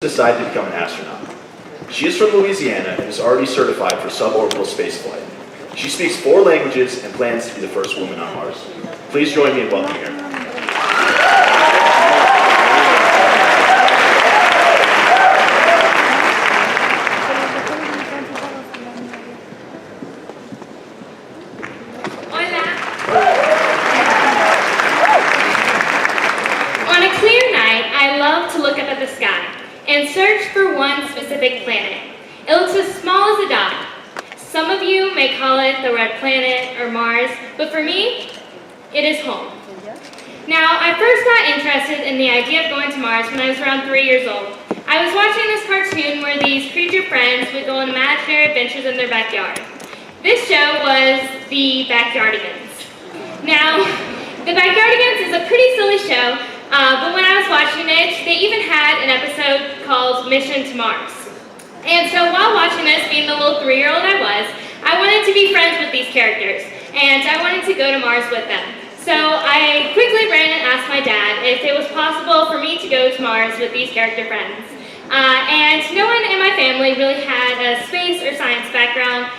decided to become an astronaut. She is from Louisiana and is already certified for suborbital spaceflight. She speaks 4 languages and plans to be the first woman on Mars. Please join me in welcoming her. Hola. On a clear night, I love to look up at the sky and search for one specific planet. It looks as small as a dot. Some of you may call it the red planet or Mars, but for me, it is home. Now, I first got interested in the idea of going to Mars when I was around 3 years old. I was watching this cartoon where these creature friends would go on imaginary adventures in their backyard. This show was The Backyardigans. Now, The Backyardigans is a pretty silly show, but when I was watching it, they even had an episode called Mission to Mars. And so while watching this, being the little 3-year-old I wanted to be friends with these characters, and I wanted to go to Mars with them. So I quickly ran and asked my dad if it was possible for me to go to Mars with these character friends. And no one in my family really had a space or science background,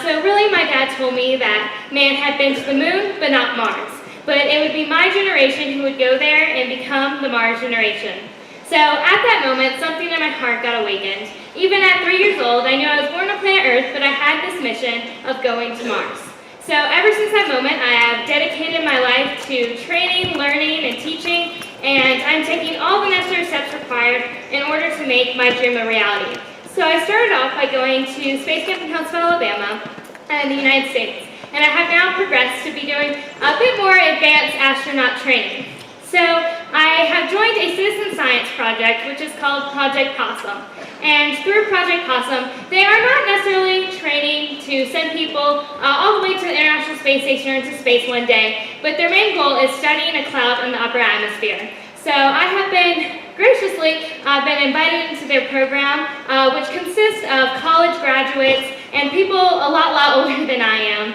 so really my dad told me that man had been to the moon, but not Mars. But it would be my generation who would go there and become the Mars generation. So at that moment, something in my heart got awakened. Even at 3 years old, I knew I was born on planet Earth, but I had this mission of going to Mars. So ever since that moment, I have dedicated my life to training, learning, and teaching, and I'm taking all the necessary steps required in order to make my dream a reality. So I started off by going to Space Camp in Huntsville, Alabama, in the United States. And I have now progressed to be doing a bit more advanced astronaut training. So I have joined a citizen science project, which is called Project Possum. And through Project Possum, they are not necessarily training to send people all the way to the International Space Station or into space one day, but their main goal is studying a cloud in the upper atmosphere. So I have been graciously been invited into their program, which consists of college graduates and people a lot older than I am.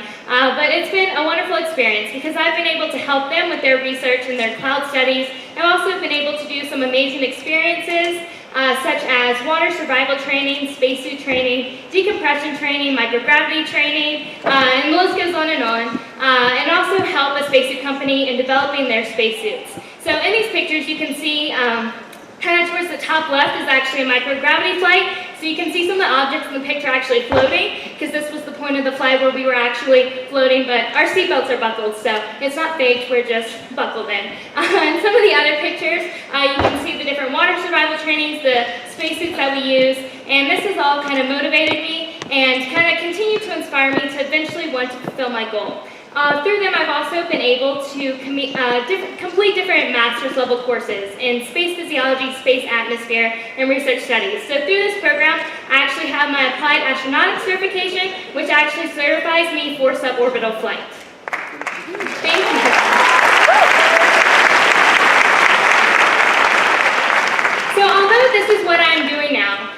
But it's been a wonderful experience because I've been able to help them with their research and their cloud studies. I've also been able to do some amazing experiences such as water survival training, spacesuit training, decompression training, microgravity training, and the list goes on, and also help a spacesuit company in developing their spacesuits. So in these pictures you can see kind of towards the top left is actually a microgravity flight. So you can see some of the objects in the picture actually floating, because this was the point of the flight where we were actually floating, but our seatbelts are buckled, so it's not faked, we're just buckled in. And some of the other pictures, you can see the different water survival trainings, the spacesuits that we use, and this has all kind of motivated me and kind of continued to inspire me to eventually want to fulfill my goal. Through them, I've also been able to complete different master's level courses in space physiology, space atmosphere, and research studies. So through this program, I actually have my applied astronautics certification, which actually certifies me for suborbital flight. Thank you. So although this is what I'm doing now,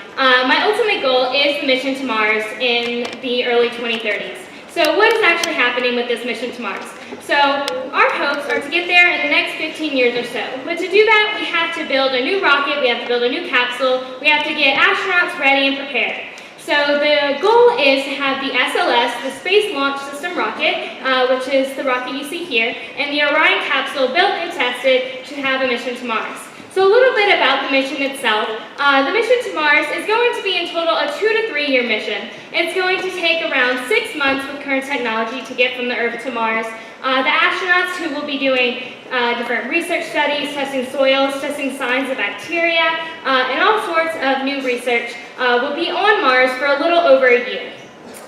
my ultimate goal is the mission to Mars in the early 2030s. So what is actually happening with this mission to Mars? So our hopes are to get there in the next 15 years or so. But to do that, we have to build a new rocket, we have to build a new capsule, we have to get astronauts ready and prepared. So the goal is to have the SLS, the Space Launch System rocket, which is the rocket you see here, and the Orion capsule built and tested to have a mission to Mars. So a little bit about the mission itself. The mission to Mars is going to be in total a 2 to 3 year mission. It's going to take around 6 months with current technology to get from the Earth to Mars. The astronauts who will be doing different research studies, testing soils, testing signs of bacteria, and all sorts of new research will be on Mars for a little over a year.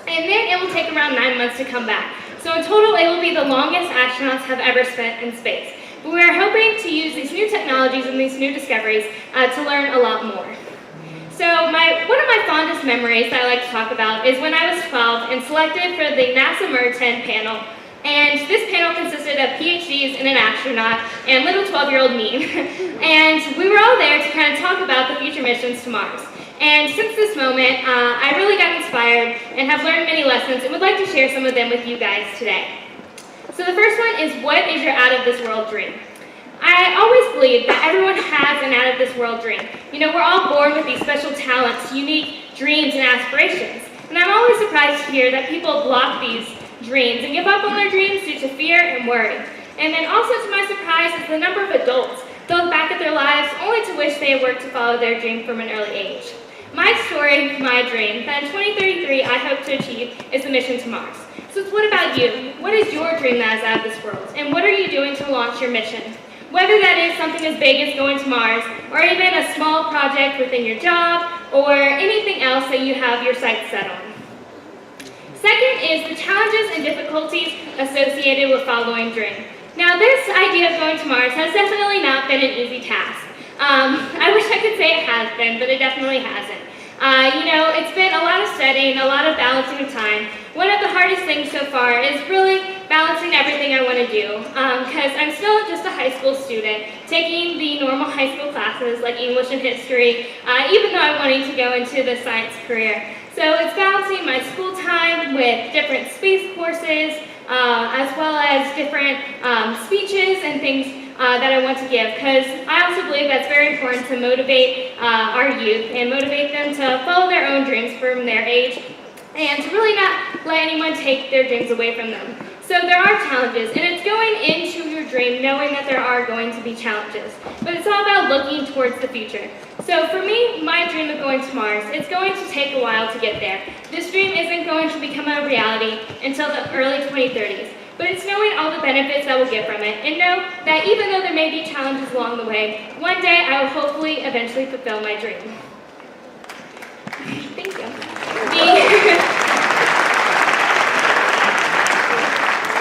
And then it will take around 9 months to come back. So in total, it will be the longest astronauts have ever spent in space. But we are hoping to use these new technologies and these new discoveries to learn a lot more. So one of my fondest memories that I like to talk about is when I was 12 and selected for the NASA MER 10 panel. And this panel consisted of PhDs and an astronaut and little 12-year-old me. And we were all there to kind of talk about the future missions to Mars. And since this moment, I really got inspired and have learned many lessons and would like to share some of them with you guys today. So the first one is, what is your out-of-this-world dream? I always believe that everyone has an out-of-this-world dream. You know, we're all born with these special talents, unique dreams and aspirations. And I'm always surprised to hear that people block these dreams and give up on their dreams due to fear and worry. And then also to my surprise is the number of adults that look back at their lives only to wish they had worked to follow their dream from an early age. My story, my dream, that in 2033 I hope to achieve is the mission to Mars. So what about you? What is your dream that is out of this world? And what are you doing to launch your mission? Whether that is something as big as going to Mars, or even a small project within your job, or anything else that you have your sights set on. Second is the challenges and difficulties associated with following dream. Now this idea of going to Mars has definitely not been an easy task. I wish I could say it has been, but it definitely hasn't. You know, it's been a lot of studying, a lot of balancing of time. One of the hardest things so far is really balancing everything I want to do, because I'm still just a high school student, taking the normal high school classes like English and history, even though I'm wanting to go into the science career. So it's balancing my school time with different space courses, as well as different speeches and things that I want to give, because I also believe that's very important to motivate our youth and motivate them to follow their own dreams from their age and to really not let anyone take their dreams away from them. So there are challenges, and it's going into your dream knowing that there are going to be challenges, but it's all about looking towards the future. So for me, my dream of going to Mars, it's going to take a while to get there. This dream isn't going to become a reality until the early 2030s. But it's knowing all the benefits I will get from it, and know that even though there may be challenges along the way, one day I will hopefully eventually fulfill my dream. Thank you.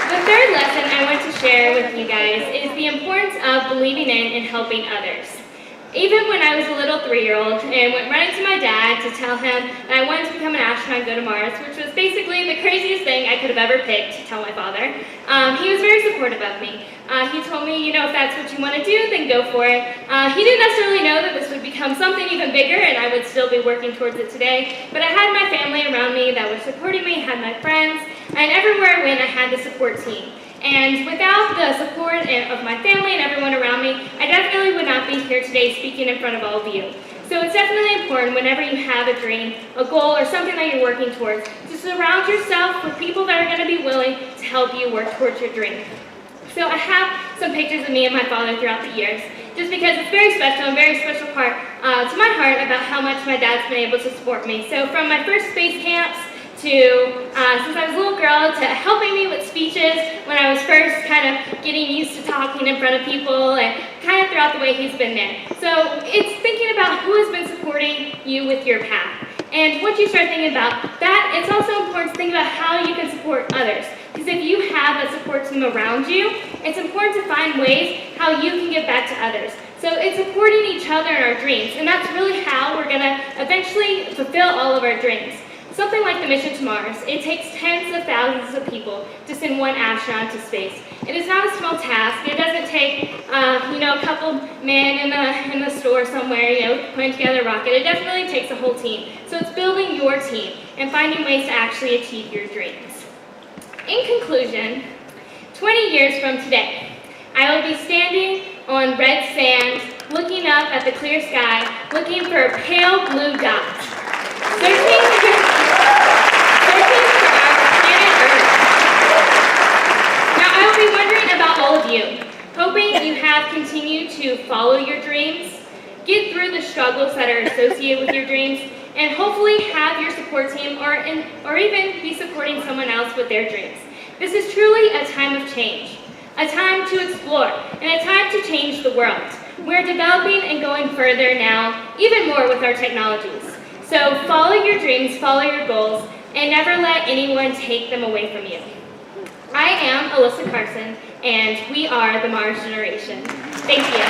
The third lesson I want to share with you guys is the importance of believing in and helping others. Even when I was a little 3-year-old and went running to my dad to tell him that I wanted to become an astronaut and go to Mars, which was basically the craziest thing I could have ever picked to tell my father, he was very supportive of me. He told me, you know, if that's what you want to do, then go for it. He didn't necessarily know that this would become something even bigger and I would still be working towards it today, but I had my family around me that were supporting me, had my friends, and everywhere I went I had the support team. And without the support of my family and everyone around me, I definitely would not be here today speaking in front of all of you. So it's definitely important whenever you have a dream, a goal, or something that you're working towards, to surround yourself with people that are going to be willing to help you work towards your dream. So I have some pictures of me and my father throughout the years, just because it's very special and very special part to my heart about how much my dad's been able to support me. So from my first space camps, to, since I was a little girl, to helping me with speeches when I was first kind of getting used to talking in front of people, and kind of throughout the way he's been there. So it's thinking about who has been supporting you with your path. And once you start thinking about that, it's also important to think about how you can support others. Because if you have a support team around you, it's important to find ways how you can give back to others. So it's supporting each other in our dreams, and that's really how we're going to eventually fulfill all of our dreams. Something like the mission to Mars, it takes tens of thousands of people to send one astronaut to space. It is not a small task. It doesn't take, you know, a couple men in the store somewhere, you know, putting together a rocket. It definitely takes a whole team. So it's building your team and finding ways to actually achieve your dreams. In conclusion, 20 years from today, I will be standing on red sand, looking up at the clear sky, looking for a pale blue dot, searching for our planet Earth. Now, I will be wondering about all of you, hoping you have continued to follow your dreams, get through the struggles that are associated with your dreams, and hopefully have your support team or even be supporting someone else with their dreams. This is truly a time of change, a time to explore, and a time to change the world. We're developing and going further now, even more with our technologies. So follow your dreams, follow your goals, and never let anyone take them away from you. I am Alyssa Carson, and we are the Mars generation. Thank you.